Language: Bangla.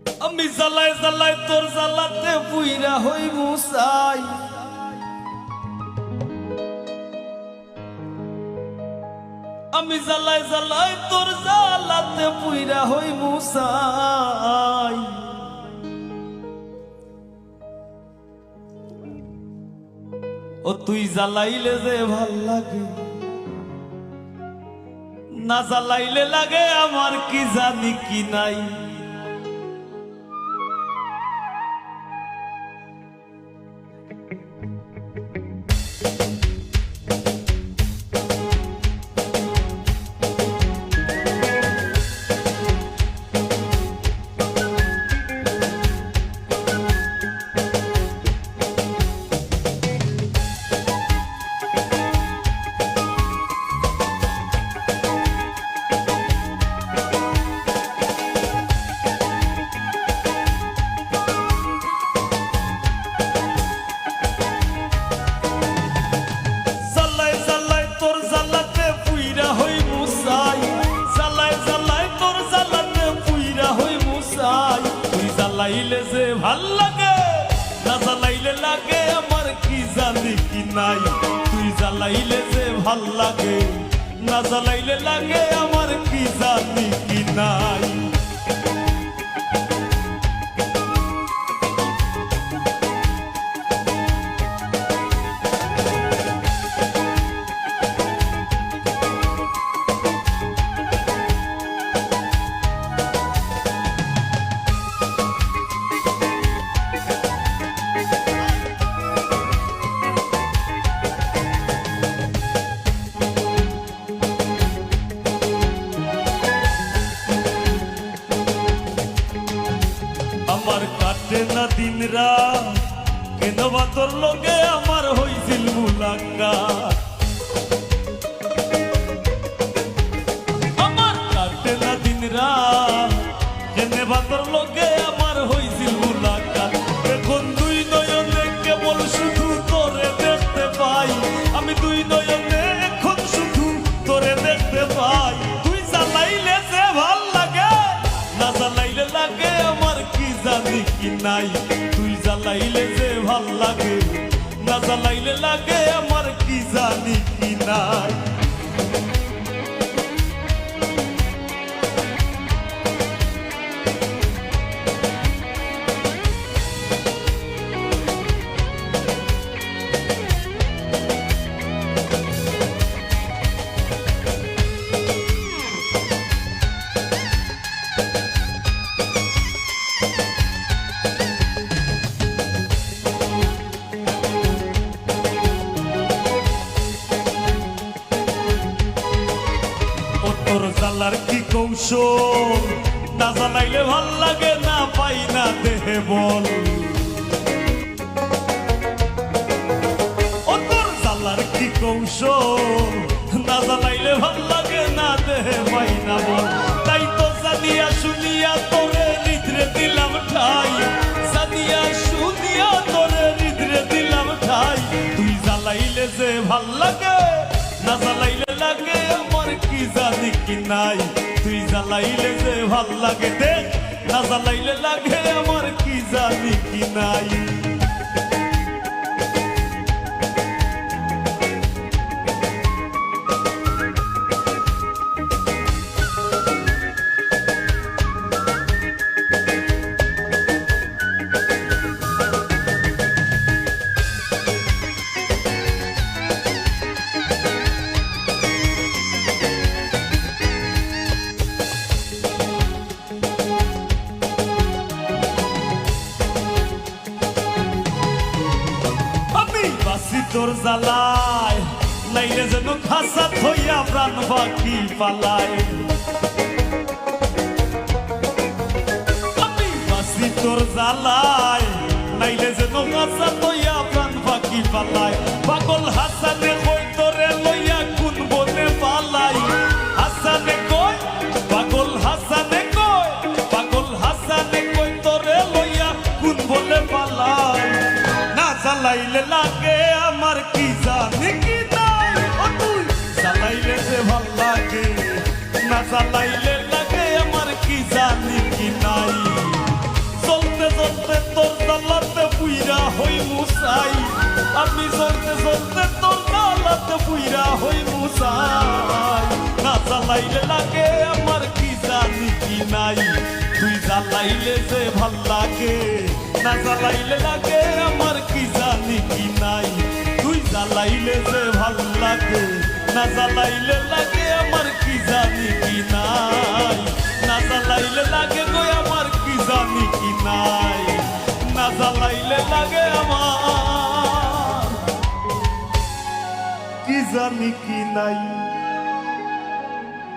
আমি জ্বালায় জ্বালায় তোর জ্বালাতে পুইরা হই মুসাই। আমি জ্বালায় জ্বালায় তোর জ্বালাতে পুইরা হই মুসাই। ও তুই জ্বালাইলে যে ভাল লাগে, না জ্বালাইলে লাগে আমার কি জানি কি নাই। জ্বালাইলে যে ভাল লাগে, না জ্বালাইলে লাগে আমার কি জানি কি নাই। তুই জ্বালাইলে যে ভাল লাগে, না জ্বালাইলে লাগে আমার কি জানি কি নাই। আমার কাটে না দিন রাত, কেন বা তোর লগে আমার হইছিল মুলাকাত। আমার কাটে না দিন রাত, কেন বা তোর লগে আমার হইছিল মুলাকাত। এখন দুই নয়নে কেবল শুধু তোরে দেখতে পাই, আমি দুই নয়নে এখন শুধু তোরে দেখতে পাই। তুই জ্বালাইলে যে ভাল লাগে, না জ্বালাইলে লাগে আমার কি জানি কি নাই। তুই জ্বালাইলে যে ভাল লাগে, না জ্বালাইলে লাগে আমার কি জানি কি নাই। তোর জ্বালার কি কৌশল, না জ্বালাইলে ভাল লাগে, না পাই না দেহে বল। ও তোর জ্বালার কি কৌশল, না জ্বালাইলে ভাল লাগে, না দেহে পাই না বল। তাই তো জানিয়া শুনিয়া তোরে হৃদরে দিলাম ঠাই, জানিয়া শুনিয়া তোরে হৃদরে দিলাম ঠাই। তুই জ্বালাইলে যে ভাল লাগে, না জ্বালাইলে লাগে আমার কি জানি কি নাই। তুই জ্বালাইলে যে ভাল লাগে দেখ, না জ্বালাইলে লাগে আমার কি জানি কি নাই। তোর জ্বালায় নাইলে যেন খাসা থইয়া প্রাণ পাখি পালায়। আমি বাসি তোর জ্বালায় নাইলে যেন খাসা থইয়া প্রাণ পাখি পালায়। পাগল হাসানে কই তোরে লইয়া কোন বনে পালাই। হাসানে কই, পাগল হাসানে কই, পাগল হাসানে কই তোরে লইয়া কোন বনে পালাই। না জ্বালাইলে লাগে আমার কি জানি কি নাই। ও তুই জ্বালাইলে যে ভাল লাগে, না জ্বালাইলে লাগে আমার কি জানি কি নাই। আমি চলতে চলতে তোর নালাতে পুইরা হই মুসাই না জ্বালাইলে লাগে আমার কি জানি কি নাই তুই জ্বালাইলে যে ভাল লাগে না জ্বালাইলে লাগে আমার কি জানি কি নাই তুই জ্বালাইলে যে ভাল লাগে না জ্বালাইলে লাগে আমার কি জানি কি নাই না জ্বালাইলে লাগে গো আমার কি জানি কি নাই না জ্বালাইলে লাগে আমার কি জানি কি নাই।